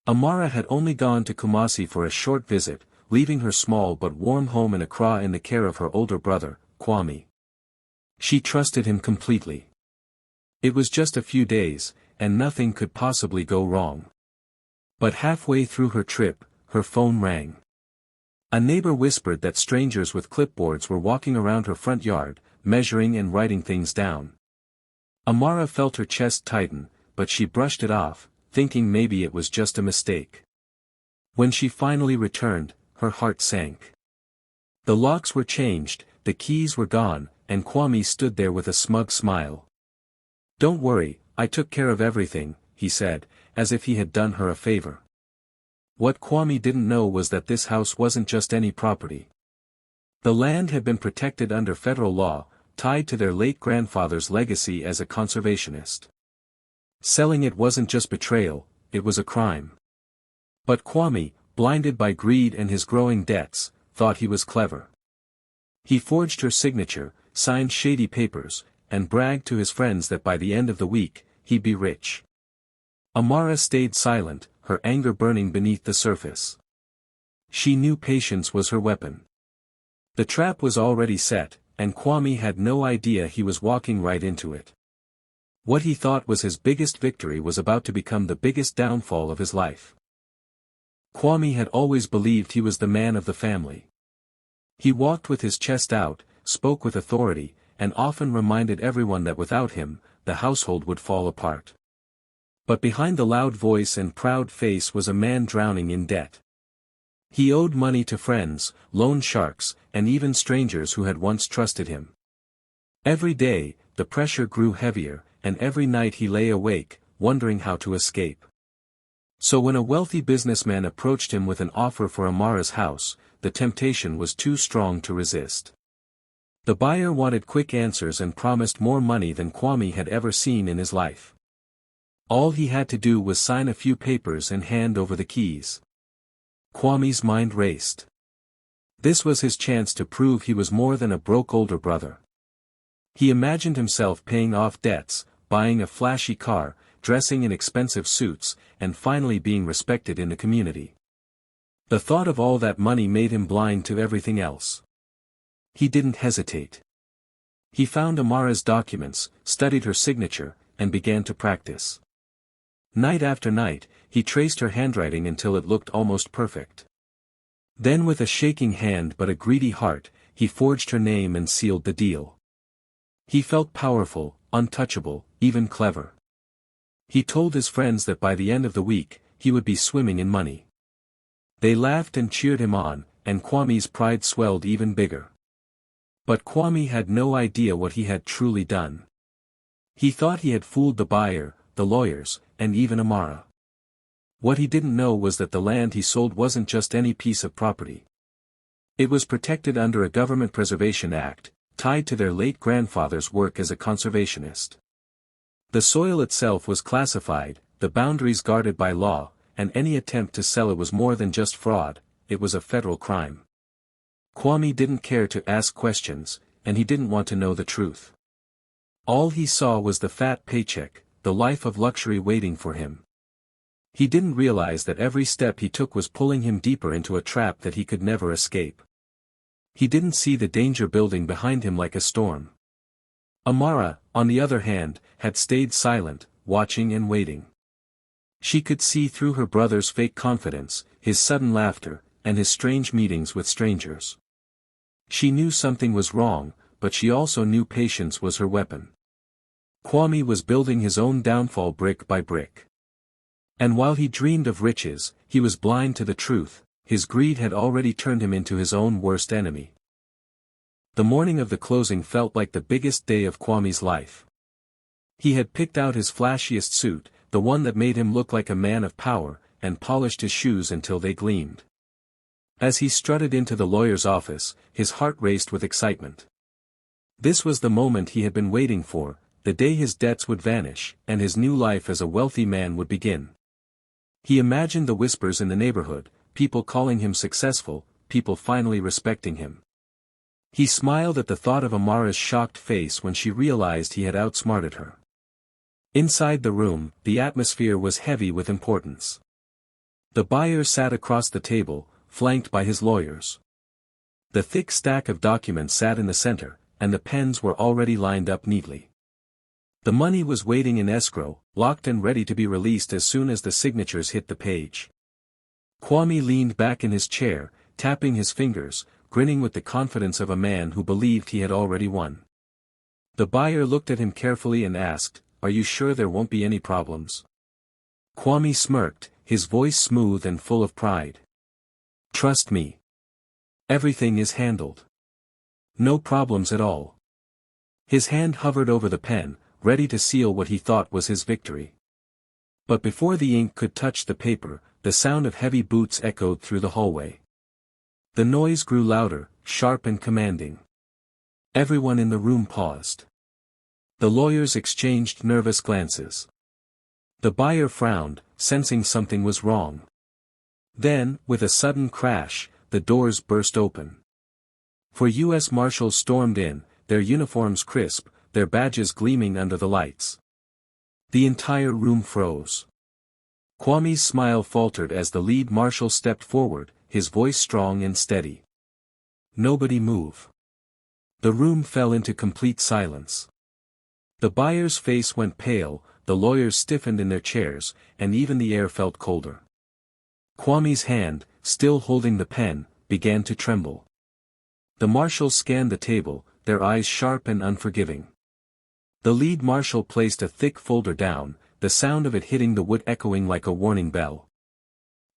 Amara had only gone to Kumasi for a short visit, leaving her small but warm home in Accra in the care of her older brother, Kwame. She trusted him completely. It was just a few days, and nothing could possibly go wrong. But halfway through her trip, her phone rang. A neighbor whispered that strangers with clipboards were walking around her front yard, measuring and writing things down. Amara felt her chest tighten, but she brushed it off, thinking maybe it was just a mistake. When she finally returned, her heart sank. The locks were changed, the keys were gone, and Kwame stood there with a smug smile. "Don't worry, I took care of everything," he said, as if he had done her a favor. What Kwame didn't know was that this house wasn't just any property. The land had been protected under federal law, tied to their late grandfather's legacy as a conservationist. Selling it wasn't just betrayal, it was a crime. But Kwame, blinded by greed and his growing debts, thought he was clever. He forged her signature, signed shady papers, and bragged to his friends that by the end of the week, he'd be rich. Amara stayed silent, her anger burning beneath the surface. She knew patience was her weapon. The trap was already set, and Kwame had no idea he was walking right into it. What he thought was his biggest victory was about to become the biggest downfall of his life. Kwame had always believed he was the man of the family. He walked with his chest out, spoke with authority, and often reminded everyone that without him, the household would fall apart. But behind the loud voice and proud face was a man drowning in debt. He owed money to friends, loan sharks, and even strangers who had once trusted him. Every day, the pressure grew heavier, and every night he lay awake, wondering how to escape. So when a wealthy businessman approached him with an offer for Amara's house, the temptation was too strong to resist. The buyer wanted quick answers and promised more money than Kwame had ever seen in his life. All he had to do was sign a few papers and hand over the keys. Kwame's mind raced. This was his chance to prove he was more than a broke older brother. He imagined himself paying off debts, buying a flashy car, dressing in expensive suits, and finally being respected in the community. The thought of all that money made him blind to everything else. He didn't hesitate. He found Amara's documents, studied her signature, and began to practice. Night after night, he traced her handwriting until it looked almost perfect. Then with a shaking hand but a greedy heart, he forged her name and sealed the deal. He felt powerful, untouchable, even clever. He told his friends that by the end of the week, he would be swimming in money. They laughed and cheered him on, and Kwame's pride swelled even bigger. But Kwame had no idea what he had truly done. He thought he had fooled the buyer, the lawyers, and even Amara. What he didn't know was that the land he sold wasn't just any piece of property. It was protected under a government preservation act, tied to their late grandfather's work as a conservationist. The soil itself was classified, the boundaries guarded by law, and any attempt to sell it was more than just fraud, it was a federal crime. Kwame didn't care to ask questions, and he didn't want to know the truth. All he saw was the fat paycheck, the life of luxury waiting for him. He didn't realize that every step he took was pulling him deeper into a trap that he could never escape. He didn't see the danger building behind him like a storm. Amara, on the other hand, had stayed silent, watching and waiting. She could see through her brother's fake confidence, his sudden laughter, and his strange meetings with strangers. She knew something was wrong, but she also knew patience was her weapon. Kwame was building his own downfall brick by brick. And while he dreamed of riches, he was blind to the truth. His greed had already turned him into his own worst enemy. The morning of the closing felt like the biggest day of Kwame's life. He had picked out his flashiest suit, the one that made him look like a man of power, and polished his shoes until they gleamed. As he strutted into the lawyer's office, his heart raced with excitement. This was the moment he had been waiting for, the day his debts would vanish, and his new life as a wealthy man would begin. He imagined the whispers in the neighborhood, people calling him successful, people finally respecting him. He smiled at the thought of Amara's shocked face when she realized he had outsmarted her. Inside the room, the atmosphere was heavy with importance. The buyer sat across the table, flanked by his lawyers. The thick stack of documents sat in the center, and the pens were already lined up neatly. The money was waiting in escrow, locked and ready to be released as soon as the signatures hit the page. Kwame leaned back in his chair, tapping his fingers, grinning with the confidence of a man who believed he had already won. The buyer looked at him carefully and asked, "Are you sure there won't be any problems?" Kwame smirked, his voice smooth and full of pride. "Trust me. Everything is handled. No problems at all." His hand hovered over the pen, ready to seal what he thought was his victory. But before the ink could touch the paper, the sound of heavy boots echoed through the hallway. The noise grew louder, sharp and commanding. Everyone in the room paused. The lawyers exchanged nervous glances. The buyer frowned, sensing something was wrong. Then, with a sudden crash, the doors burst open. 4 U.S. Marshals stormed in, their uniforms crisp, their badges gleaming under the lights. The entire room froze. Kwame's smile faltered as the lead marshal stepped forward, his voice strong and steady. "Nobody move." The room fell into complete silence. The buyer's face went pale, the lawyers stiffened in their chairs, and even the air felt colder. Kwame's hand, still holding the pen, began to tremble. The marshals scanned the table, their eyes sharp and unforgiving. The lead marshal placed a thick folder down, the sound of it hitting the wood echoing like a warning bell.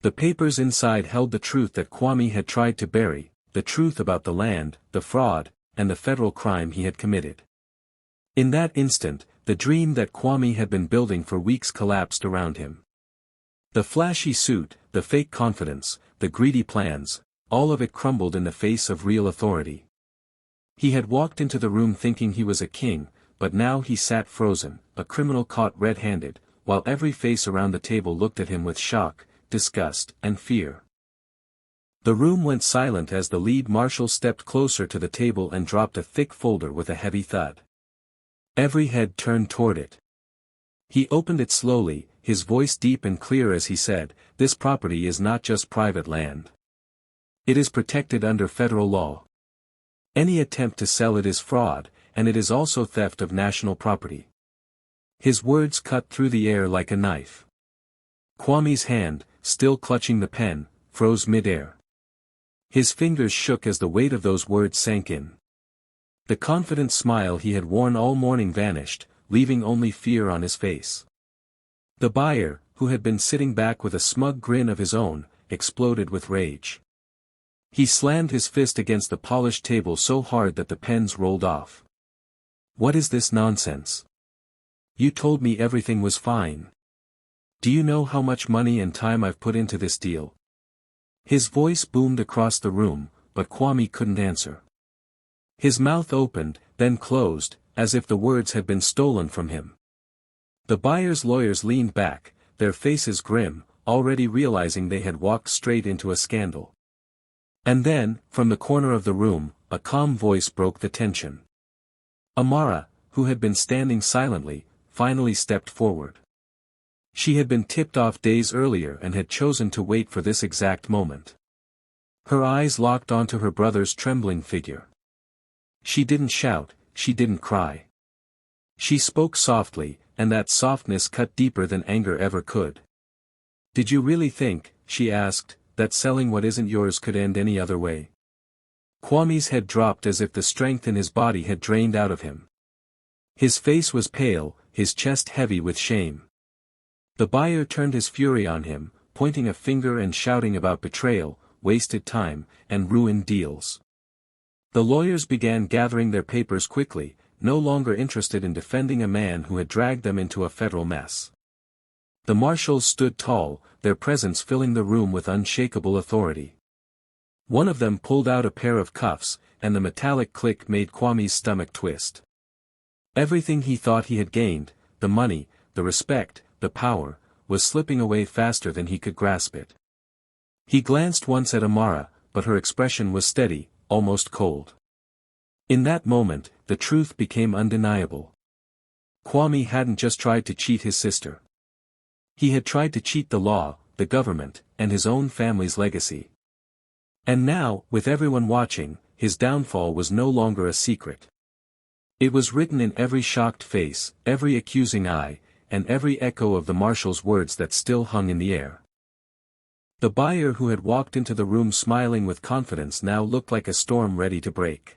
The papers inside held the truth that Kwame had tried to bury, the truth about the land, the fraud, and the federal crime he had committed. In that instant, the dream that Kwame had been building for weeks collapsed around him. The flashy suit, the fake confidence, the greedy plans, all of it crumbled in the face of real authority. He had walked into the room thinking he was a king, but now he sat frozen, a criminal caught red-handed, while every face around the table looked at him with shock, disgust, and fear. The room went silent as the lead marshal stepped closer to the table and dropped a thick folder with a heavy thud. Every head turned toward it. He opened it slowly, his voice deep and clear as he said, "This property is not just private land. It is protected under federal law. Any attempt to sell it is fraud, and it is also theft of national property." His words cut through the air like a knife. Kwame's hand, still clutching the pen, froze mid-air. His fingers shook as the weight of those words sank in. The confident smile he had worn all morning vanished, leaving only fear on his face. The buyer, who had been sitting back with a smug grin of his own, exploded with rage. He slammed his fist against the polished table so hard that the pens rolled off. "What is this nonsense? You told me everything was fine. Do you know how much money and time I've put into this deal?" His voice boomed across the room, but Kwame couldn't answer. His mouth opened, then closed, as if the words had been stolen from him. The buyer's lawyers leaned back, their faces grim, already realizing they had walked straight into a scandal. And then, from the corner of the room, a calm voice broke the tension. Amara, who had been standing silently, finally stepped forward. She had been tipped off days earlier and had chosen to wait for this exact moment. Her eyes locked onto her brother's trembling figure. She didn't shout, she didn't cry. She spoke softly, and that softness cut deeper than anger ever could. "Did you really think," she asked, "that selling what isn't yours could end any other way?" Kwame's head dropped as if the strength in his body had drained out of him. His face was pale, his chest heavy with shame. The buyer turned his fury on him, pointing a finger and shouting about betrayal, wasted time, and ruined deals. The lawyers began gathering their papers quickly, no longer interested in defending a man who had dragged them into a federal mess. The marshals stood tall, their presence filling the room with unshakable authority. One of them pulled out a pair of cuffs, and the metallic click made Kwame's stomach twist. Everything he thought he had gained, the money, the respect, the power, was slipping away faster than he could grasp it. He glanced once at Amara, but her expression was steady, almost cold. In that moment, the truth became undeniable. Kwame hadn't just tried to cheat his sister. He had tried to cheat the law, the government, and his own family's legacy. And now, with everyone watching, his downfall was no longer a secret. It was written in every shocked face, every accusing eye, and every echo of the marshal's words that still hung in the air. The buyer who had walked into the room smiling with confidence now looked like a storm ready to break.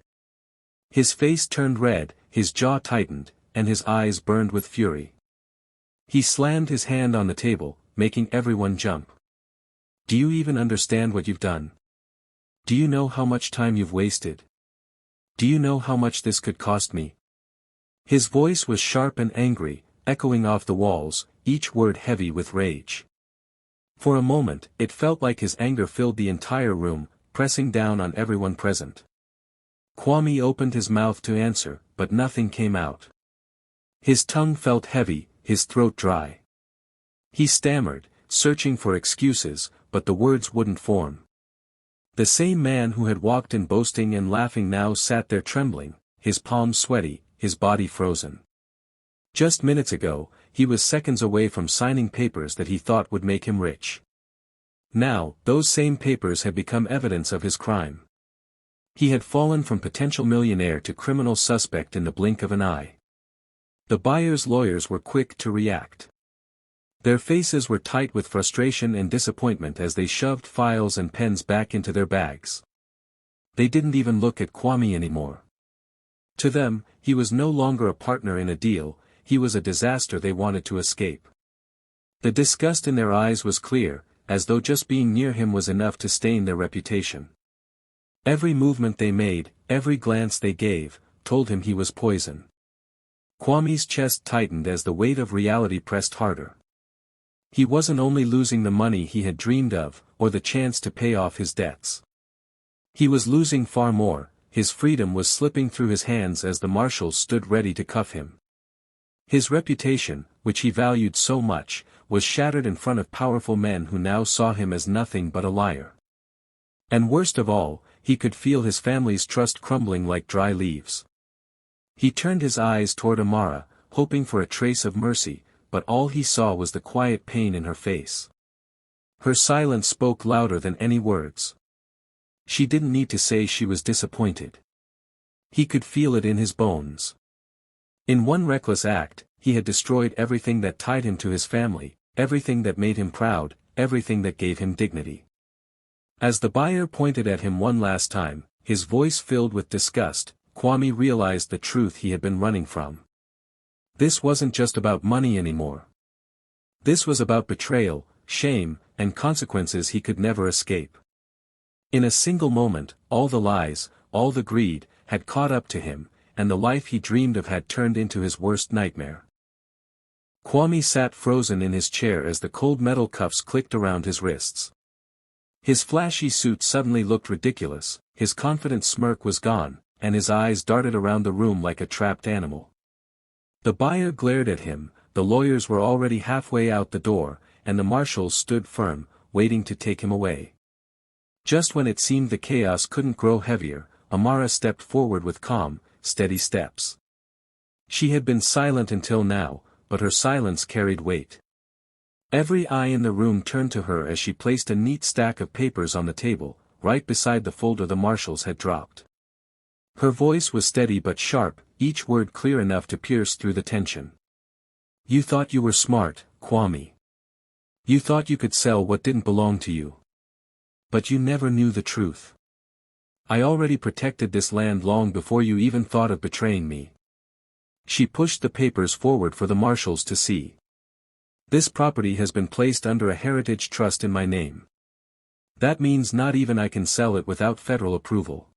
His face turned red, his jaw tightened, and his eyes burned with fury. He slammed his hand on the table, making everyone jump. "Do you even understand what you've done? Do you know how much time you've wasted? Do you know how much this could cost me?" His voice was sharp and angry, echoing off the walls, each word heavy with rage. For a moment, it felt like his anger filled the entire room, pressing down on everyone present. Kwame opened his mouth to answer, but nothing came out. His tongue felt heavy, his throat dry. He stammered, searching for excuses, but the words wouldn't form. The same man who had walked in boasting and laughing now sat there trembling, his palms sweaty, his body frozen. Just minutes ago, he was seconds away from signing papers that he thought would make him rich. Now, those same papers had become evidence of his crime. He had fallen from potential millionaire to criminal suspect in the blink of an eye. The buyer's lawyers were quick to react. Their faces were tight with frustration and disappointment as they shoved files and pens back into their bags. They didn't even look at Kwame anymore. To them, he was no longer a partner in a deal, he was a disaster they wanted to escape. The disgust in their eyes was clear, as though just being near him was enough to stain their reputation. Every movement they made, every glance they gave, told him he was poison. Kwame's chest tightened as the weight of reality pressed harder. He wasn't only losing the money he had dreamed of, or the chance to pay off his debts. He was losing far more, his freedom was slipping through his hands as the marshals stood ready to cuff him. His reputation, which he valued so much, was shattered in front of powerful men who now saw him as nothing but a liar. And worst of all, he could feel his family's trust crumbling like dry leaves. He turned his eyes toward Amara, hoping for a trace of mercy, but all he saw was the quiet pain in her face. Her silence spoke louder than any words. She didn't need to say she was disappointed. He could feel it in his bones. In one reckless act, he had destroyed everything that tied him to his family, everything that made him proud, everything that gave him dignity. As the buyer pointed at him one last time, his voice filled with disgust, Kwame realized the truth he had been running from. This wasn't just about money anymore. This was about betrayal, shame, and consequences he could never escape. In a single moment, all the lies, all the greed, had caught up to him, and the life he dreamed of had turned into his worst nightmare. Kwame sat frozen in his chair as the cold metal cuffs clicked around his wrists. His flashy suit suddenly looked ridiculous, his confident smirk was gone, and his eyes darted around the room like a trapped animal. The buyer glared at him, the lawyers were already halfway out the door, and the marshals stood firm, waiting to take him away. Just when it seemed the chaos couldn't grow heavier, Amara stepped forward with calm, steady steps. She had been silent until now, but her silence carried weight. Every eye in the room turned to her as she placed a neat stack of papers on the table, right beside the folder the marshals had dropped. Her voice was steady but sharp, each word clear enough to pierce through the tension. "You thought you were smart, Kwame. You thought you could sell what didn't belong to you. But you never knew the truth. I already protected this land long before you even thought of betraying me." She pushed the papers forward for the marshals to see. "This property has been placed under a heritage trust in my name. That means not even I can sell it without federal approval.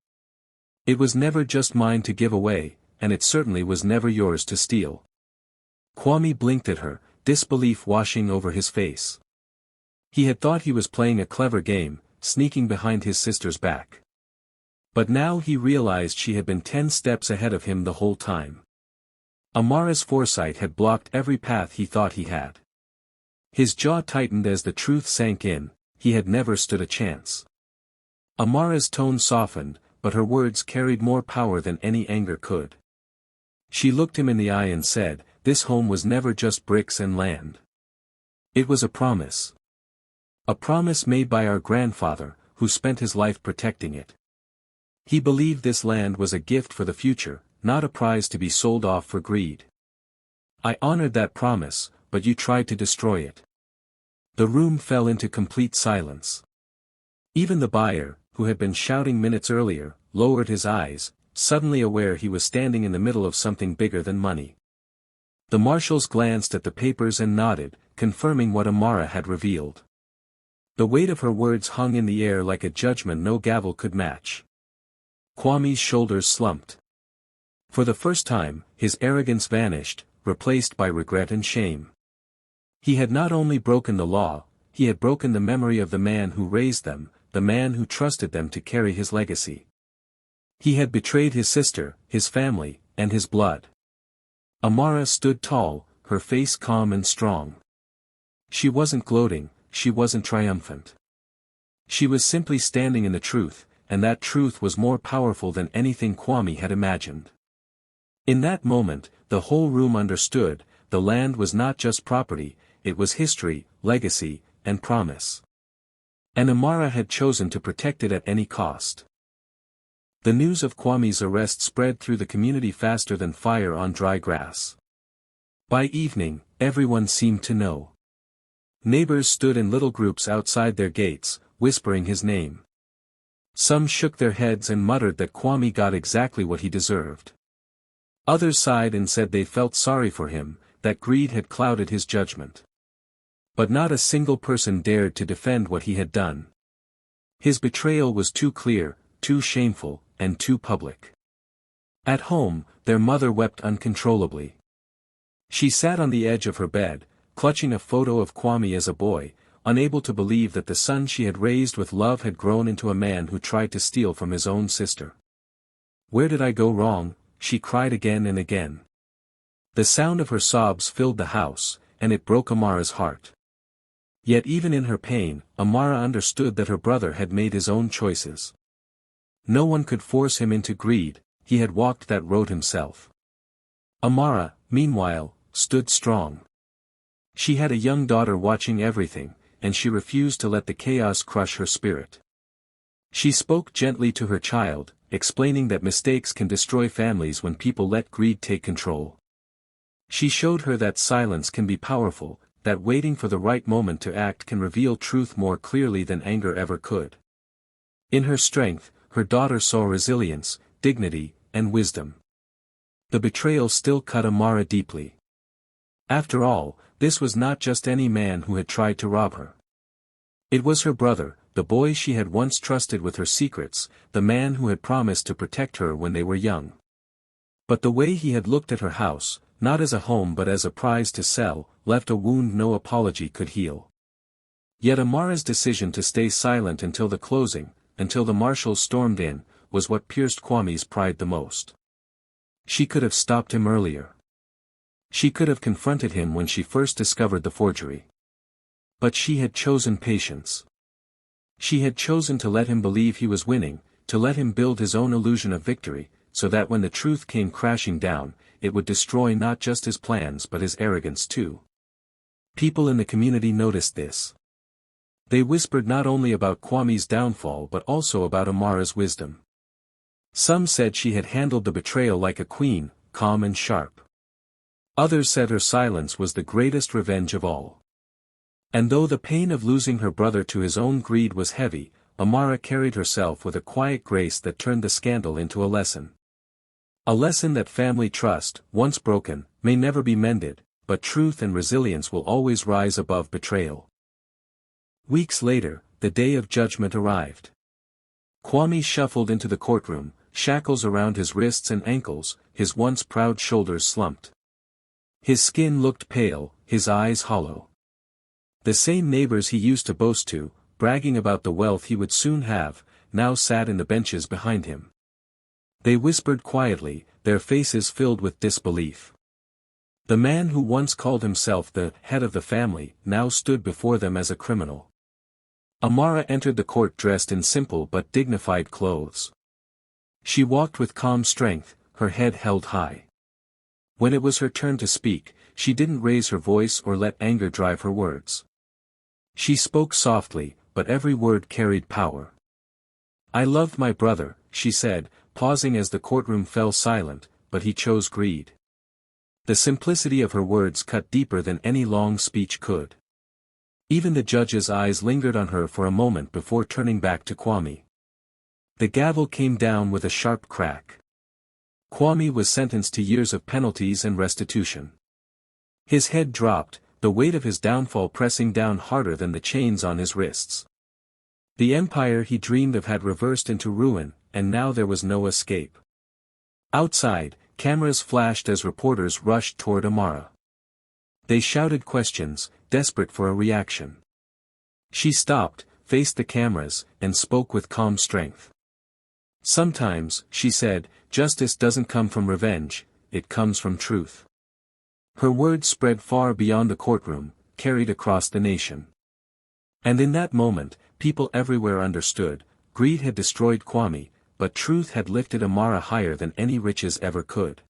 It was never just mine to give away, and it certainly was never yours to steal." Kwame blinked at her, disbelief washing over his face. He had thought he was playing a clever game, sneaking behind his sister's back. But now he realized she had been 10 steps ahead of him the whole time. Amara's foresight had blocked every path he thought he had. His jaw tightened as the truth sank in, he had never stood a chance. Amara's tone softened, but her words carried more power than any anger could. She looked him in the eye and said, "This home was never just bricks and land. It was a promise. A promise made by our grandfather, who spent his life protecting it. He believed this land was a gift for the future, not a prize to be sold off for greed. I honored that promise, but you tried to destroy it. The room fell into complete silence. Even the buyer, who had been shouting minutes earlier, lowered his eyes, suddenly aware he was standing in the middle of something bigger than money. The marshals glanced at the papers and nodded, confirming what Amara had revealed. The weight of her words hung in the air like a judgment no gavel could match. Kwame's shoulders slumped. For the first time, his arrogance vanished, replaced by regret and shame. He had not only broken the law, he had broken the memory of the man who raised them, the man who trusted them to carry his legacy. He had betrayed his sister, his family, and his blood. Amara stood tall, her face calm and strong. She wasn't gloating, she wasn't triumphant. She was simply standing in the truth, and that truth was more powerful than anything Kwame had imagined. In that moment, the whole room understood, the land was not just property, it was history, legacy, and promise. And Amara had chosen to protect it at any cost. The news of Kwame's arrest spread through the community faster than fire on dry grass. By evening, everyone seemed to know. Neighbors stood in little groups outside their gates, whispering his name. Some shook their heads and muttered that Kwame got exactly what he deserved. Others sighed and said they felt sorry for him, that greed had clouded his judgment. But not a single person dared to defend what he had done. His betrayal was too clear, too shameful, and too public. At home, their mother wept uncontrollably. She sat on the edge of her bed, clutching a photo of Kwame as a boy, unable to believe that the son she had raised with love had grown into a man who tried to steal from his own sister. "Where did I go wrong?" she cried again and again. The sound of her sobs filled the house, and it broke Amara's heart. Yet even in her pain, Amara understood that her brother had made his own choices. No one could force him into greed, he had walked that road himself. Amara, meanwhile, stood strong. She had a young daughter watching everything, and she refused to let the chaos crush her spirit. She spoke gently to her child, explaining that mistakes can destroy families when people let greed take control. She showed her that silence can be powerful, that waiting for the right moment to act can reveal truth more clearly than anger ever could. In her strength, her daughter saw resilience, dignity, and wisdom. The betrayal still cut Amara deeply. After all, this was not just any man who had tried to rob her. It was her brother, the boy she had once trusted with her secrets, the man who had promised to protect her when they were young. But the way he had looked at her house, not as a home but as a prize to sell, left a wound no apology could heal. Yet Amara's decision to stay silent until the closing, until the marshals stormed in, was what pierced Kwame's pride the most. She could have stopped him earlier. She could have confronted him when she first discovered the forgery. But she had chosen patience. She had chosen to let him believe he was winning, to let him build his own illusion of victory, so that when the truth came crashing down, it would destroy not just his plans but his arrogance too. People in the community noticed this. They whispered not only about Kwame's downfall but also about Amara's wisdom. Some said she had handled the betrayal like a queen, calm and sharp. Others said her silence was the greatest revenge of all. And though the pain of losing her brother to his own greed was heavy, Amara carried herself with a quiet grace that turned the scandal into a lesson. A lesson that family trust, once broken, may never be mended, but truth and resilience will always rise above betrayal. Weeks later, the day of judgment arrived. Kwame shuffled into the courtroom, shackles around his wrists and ankles, his once proud shoulders slumped. His skin looked pale, his eyes hollow. The same neighbors he used to boast to, bragging about the wealth he would soon have, now sat in the benches behind him. They whispered quietly, their faces filled with disbelief. The man who once called himself the head of the family now stood before them as a criminal. Amara entered the court dressed in simple but dignified clothes. She walked with calm strength, her head held high. When it was her turn to speak, she didn't raise her voice or let anger drive her words. She spoke softly, but every word carried power. I loved my brother, she said, pausing as the courtroom fell silent, but he chose greed. The simplicity of her words cut deeper than any long speech could. Even the judge's eyes lingered on her for a moment before turning back to Kwame. The gavel came down with a sharp crack. Kwame was sentenced to years of penalties and restitution. His head dropped, the weight of his downfall pressing down harder than the chains on his wrists. The empire he dreamed of had reversed into ruin, and now there was no escape. Outside, cameras flashed as reporters rushed toward Amara. They shouted questions, desperate for a reaction. She stopped, faced the cameras, and spoke with calm strength. Sometimes, she said, justice doesn't come from revenge, it comes from truth. Her words spread far beyond the courtroom, carried across the nation. And in that moment, people everywhere understood, greed had destroyed Kwame, but truth had lifted Amara higher than any riches ever could.